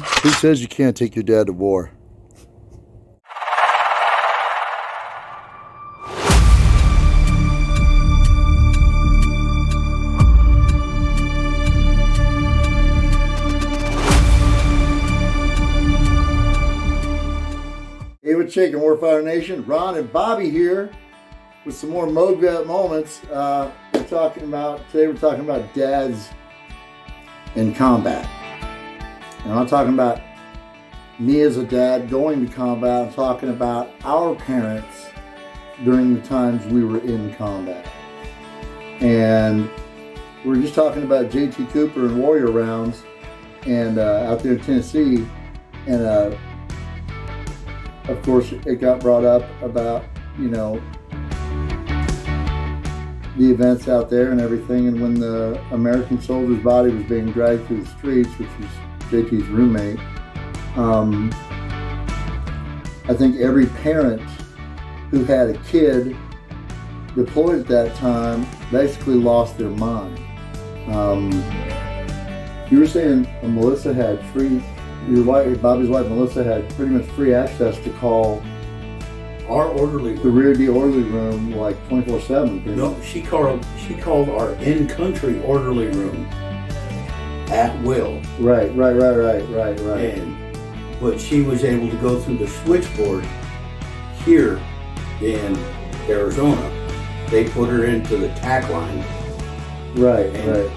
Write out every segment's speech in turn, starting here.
Who says you can't take your dad to war? Hey, what's shaking, Warfighter Nation? Ron and Bobby here with some more MOGVET moments. Today we're talking about dads in combat. And I'm not talking about me as a dad going to combat. I'm talking about our parents during the times we were in combat. And we're just talking about JT Cooper and Warrior Rounds and out there in Tennessee. And of course, it got brought up about, the events out there and everything. And when the American soldier's body was being dragged through the streets, which was JT's roommate, I think every parent who had a kid deployed at that time basically lost their mind. You were saying Melissa had Bobby's wife Melissa had pretty much free access to call our orderly room. The rear D orderly room like 24/7. No, she called our in-country orderly room at will. Right. But she was able to go through the switchboard here in Arizona. They put her into the TAC line. Right.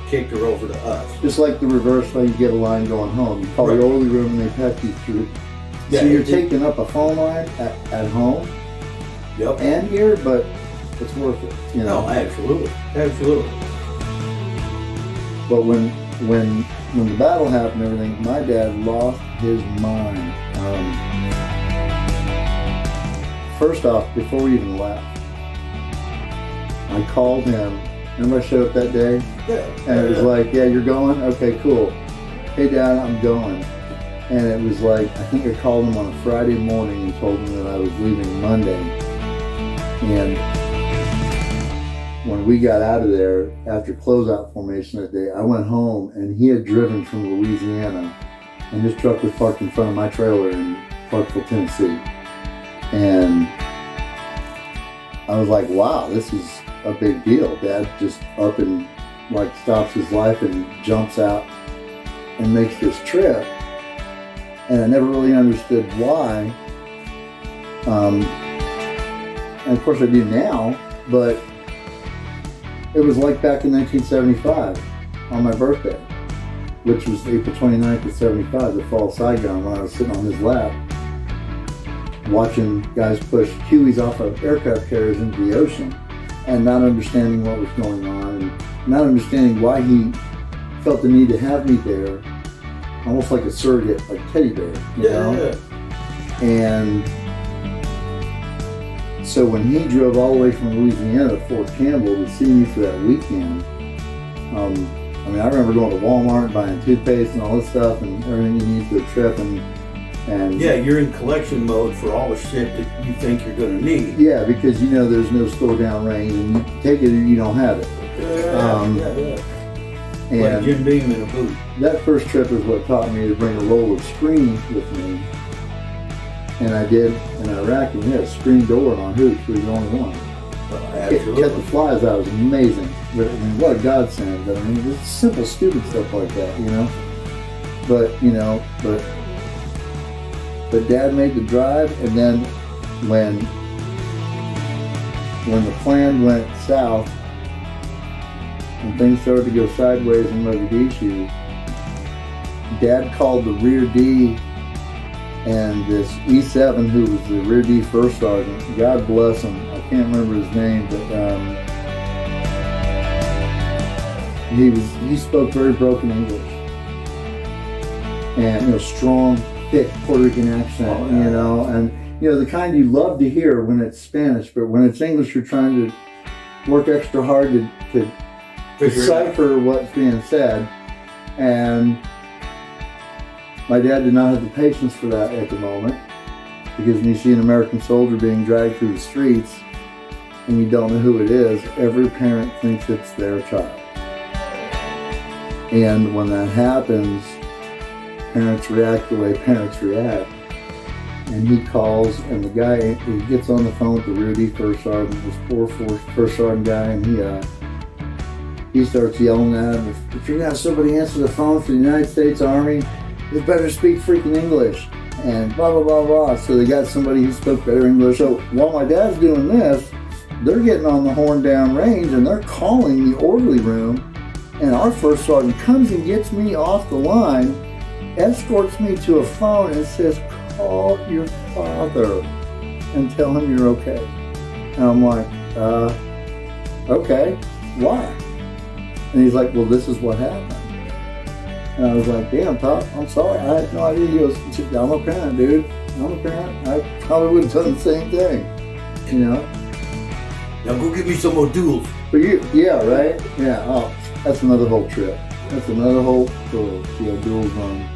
Kicked her over to us. Just like the reverse way you get a line going home. You call the orderly room and they pack you through. Yeah, so you're taking up a phone line at home. Yep. And here, but it's worth it. No, absolutely. But when the battle happened and everything, my dad lost his mind. First off, before we even left, I called him. Remember I showed up that day? Yeah. And it was like, yeah, you're going? Okay, cool. Hey, Dad, I'm going. And it was like, I think I called him on a Friday morning and told him that I was leaving Monday. And when we got out of there, after closeout formation that day, I went home and he had driven from Louisiana and his truck was parked in front of my trailer in Clarksville, Tennessee. And I was like, wow, this is a big deal. Dad just up and stops his life and jumps out and makes this trip. And I never really understood why. And of course I do now, but it was like back in 1975 on my birthday, which was April 29th of 75, the fall of Saigon, when I was sitting on his lap watching guys push Hueys off of aircraft carriers into the ocean and not understanding what was going on and not understanding why he felt the need to have me there, almost like a surrogate, like teddy bear, you know? And so when he drove all the way from Louisiana to Fort Campbell to see me for that weekend, I remember going to Walmart, buying toothpaste and all this stuff and everything you need for the trip, and yeah, you're in collection mode for all the shit that you think you're going to need. Yeah, because there's no store down range, and you take it or you don't have it. And like Jim Beam in a boot. That first trip is what taught me to bring a roll of screen with me. And I did in Iraq, and we had a screen door on hoops. We were the only one. Absolutely. Kept the flies out. It was amazing. But, what a godsend. Just simple, stupid stuff like that, But Dad made the drive, and then when the plan went south and things started to go sideways in Mogadishu, Dad called the rear D and this E7, who was the rear D first sergeant, God bless him, I can't remember his name, but he spoke very broken English, and strong, thick Puerto Rican accent, and the kind you love to hear when it's Spanish, but when it's English, you're trying to work extra hard to decipher what's being said. And my dad did not have the patience for that at the moment, because when you see an American soldier being dragged through the streets and you don't know who it is, every parent thinks it's their child. And when that happens, parents react the way parents react. And he calls, and the guy, he gets on the phone with the Rudy, first sergeant, this poor first sergeant guy, and he starts yelling at him, if you're gonna have somebody answer the phone for the United States Army, they better speak freaking English, and blah, blah, blah, blah. So they got somebody who spoke better English. So while my dad's doing this, they're getting on the horn down range, and they're calling the orderly room, and our first sergeant comes and gets me off the line, escorts me to a phone, and says, call your father and tell him you're okay. And I'm like, okay, why? And he's like, well, this is what happened. And I was like, damn, Pop, I'm sorry, I had no idea. He goes, I'm a parent, dude. I'm a parent. I probably would have done the same thing, you know? Now go get me some more duels. But yeah, right? Yeah, oh, that's another whole trip. That's another whole duels run.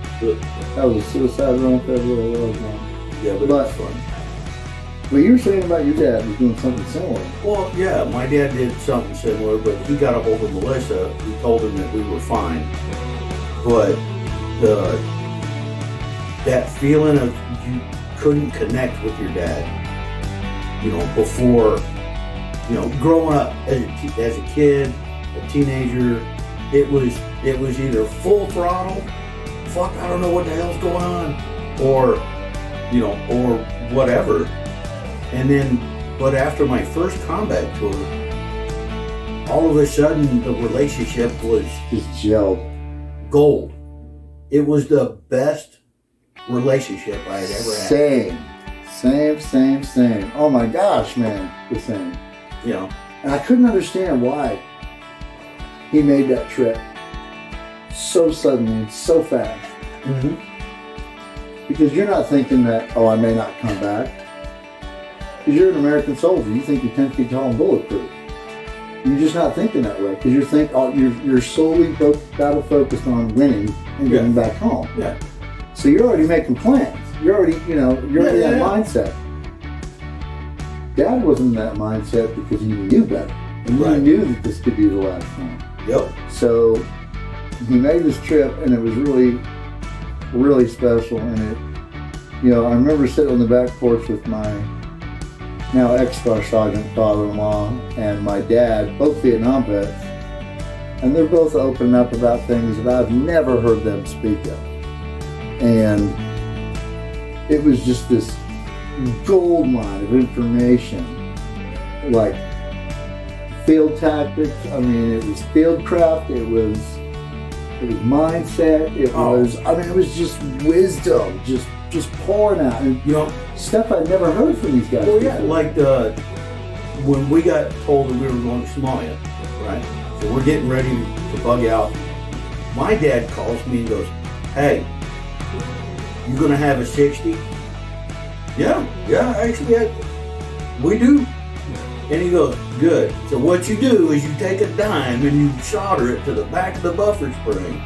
That was a suicide run, that really was, man. Yeah, but it was fun. But you were saying about your dad was doing something similar. Well, yeah, my dad did something similar, but he got a hold of Melissa, who told him that we were fine. But that feeling of you couldn't connect with your dad, you know, before, you know, growing up as a kid, a teenager, it was either full throttle, fuck, I don't know what the hell's going on, or, you know, or whatever. And then, but after my first combat tour, all of a sudden the relationship was just gelled. Gold. It was the best relationship I had ever had. Same. Oh my gosh, man, the same. You know. And I couldn't understand why he made that trip so suddenly, so fast. Mm-hmm. Because you're not thinking that, oh, I may not come back. Because you're an American soldier. You think you're 10 feet tall and bulletproof. You're just not thinking that way. Because you're solely battle focused on winning and getting back home. Yeah. So you're already making plans. You're already, you're already in that mindset. Dad wasn't in that mindset because he knew better. And he knew that this could be the last time. Yep. So he made this trip, and it was really, really special. And it, I remember sitting on the back porch with my now ex-star sergeant father-in-law and my dad, both Vietnam vets, and they're both opening up about things that I've never heard them speak of. And it was just this gold mine of information, like field tactics. I mean, it was fieldcraft. It was mindset. It was just wisdom, just pouring out, and stuff I'd never heard from these guys. Well, yeah, like when we got told that we were going to Somalia, right? So we're getting ready to bug out. My dad calls me and goes, "Hey, you gonna have a 60?" Yeah, actually, we do. And he goes, "Good. So what you do is you take a dime and you solder it to the back of the buffer spring.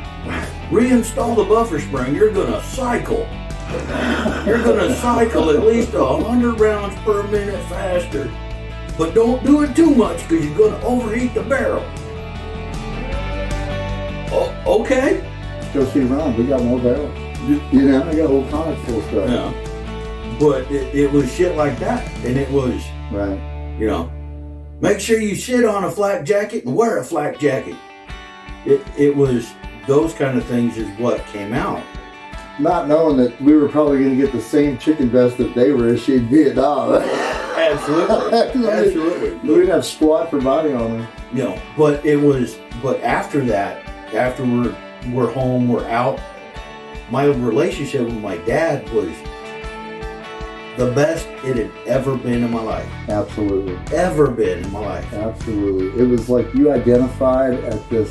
Reinstall the buffer spring. You're gonna cycle. You're gonna cycle at least 100 rounds per minute faster. But don't do it too much because you're gonna overheat the barrel." Oh, okay. Go see Ron. We got more barrels. I got a whole comic full of stuff. Yeah. But it was shit like that, and it was right. Make sure you sit on a flak jacket and wear a flak jacket. It was those kind of things is what came out. Not knowing that we were probably going to get the same chicken vest that they were issued in Vietnam. Absolutely. We didn't have squat for body armor. But after that, after we're home, we're out, my relationship with my dad was the best it had ever been in my life. Absolutely. Ever been in my life. Absolutely. It was like you identified at this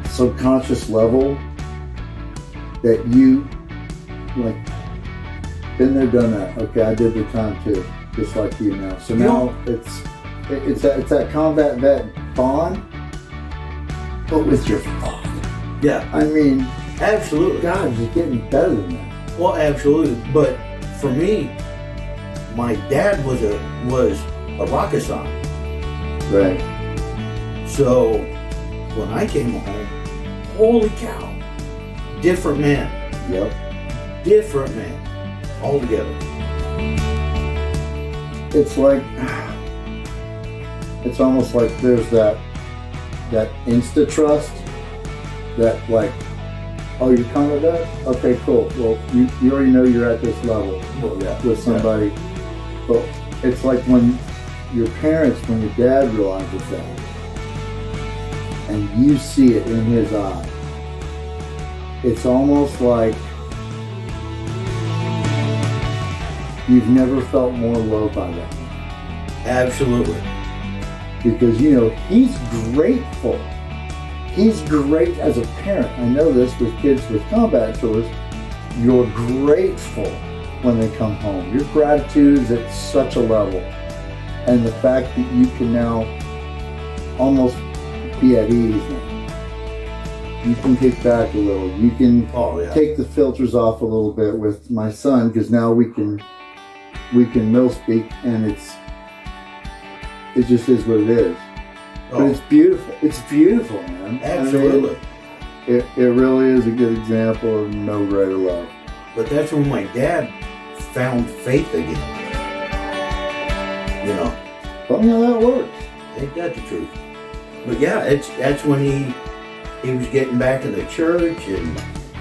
subconscious level that you, like, been there, done that. Okay, I did the time too, just like you now. So now it's that combat vet bond, but with your father. Yeah. I mean, absolutely. God, you're getting better than that. Well, absolutely. But for me, my dad was a Rakistan. Right. So when I came home, holy cow, different man. Yep. Different man. Altogether. It's like, it's almost like there's that insta trust that like, oh, you're coming with that? Okay, cool. Well, you already know you're at this level with somebody. But it's like when your dad realizes that, and you see it in his eye, it's almost like you've never felt more loved by that man. Absolutely. Because, he's grateful. He's great as a parent. I know this with kids with combat tours. You're grateful when they come home. Your gratitude is at such a level. And the fact that you can now almost be at ease now. You can kick back a little. You can take the filters off a little bit with my son, because now we can mill speak, and it just is what it is. But it's beautiful. It's beautiful, man. Absolutely. I mean, it really is a good example of no greater love. But that's when my dad found faith again. Funny how that works. Ain't that the truth? But yeah, that's when he was getting back in the church, and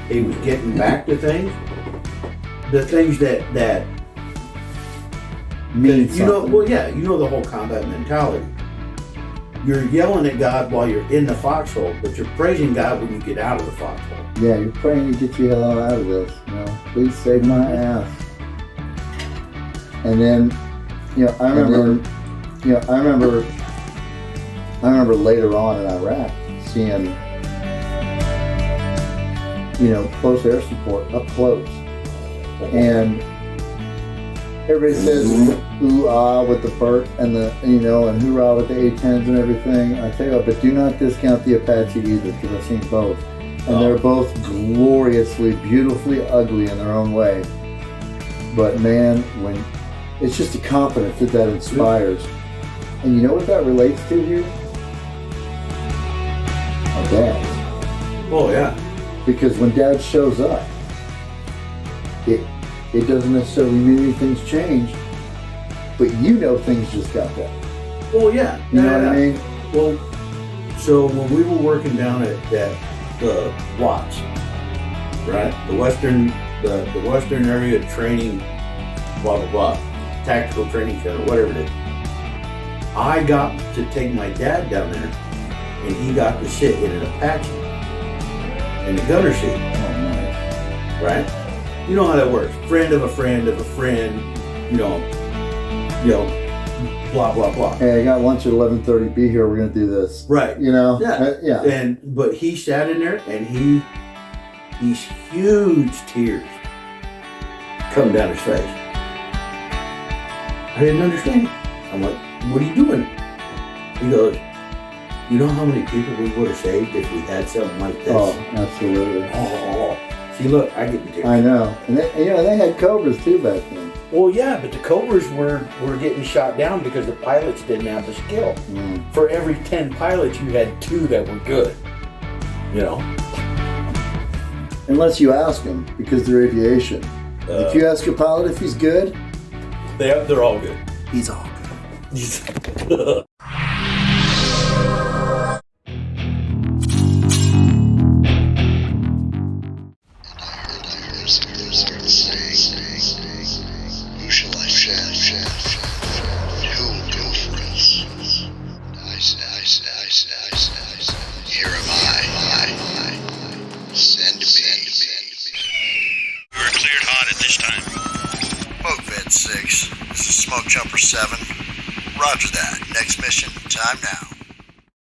he was getting back to things. The things that mean something. The whole combat mentality. You're yelling at God while you're in the foxhole, but you're praising God when you get out of the foxhole. Yeah, you're praying to get you the hell out of this. Please save my ass. And then, I remember later on in Iraq seeing, close air support up close, and everybody says ooh ah with the Burt and the and hoorah with the A-10s and everything. I tell you what, but do not discount the Apache either, because I've seen both, and they're both gloriously, beautifully ugly in their own way. But man, when it's just a confidence that inspires, and you know what that relates to here? Our dads. Oh yeah. Because when Dad shows up, it doesn't necessarily mean anything's changed, but things just got better. Well, yeah. You know what I mean? Well, so when we were working down at the Watts, right? The Western area training, blah, blah, blah, tactical training center, whatever it is. I got to take my dad down there, and he got to sit in an Apache in the gunner seat. Oh, nice. Right? You know how that works. Friend of a friend of a friend, blah, blah, blah. Hey, I got lunch at 11:30. Be here. We're going to do this. Right. Yeah. Yeah. But he sat in there, and these huge tears come down his face. I didn't understand. I'm like, what are you doing? He goes, you know how many people we would have saved if we had something like this? Oh, absolutely. Oh. See, look, I get the tears. I know. And they had Cobras too back then. Well, yeah, but the Cobras were getting shot down because the pilots didn't have the skill. For every 10 pilots, you had 2 that were good. Unless you ask them, because they're aviation. If you ask a pilot if he's good, they're all good. He's all good. Who shall I send? Who will go for us? Here am I. Send me. We're cleared hot at this time. MOGVET 6. This is Smoke Jumper 7. Roger that. Next mission, time now.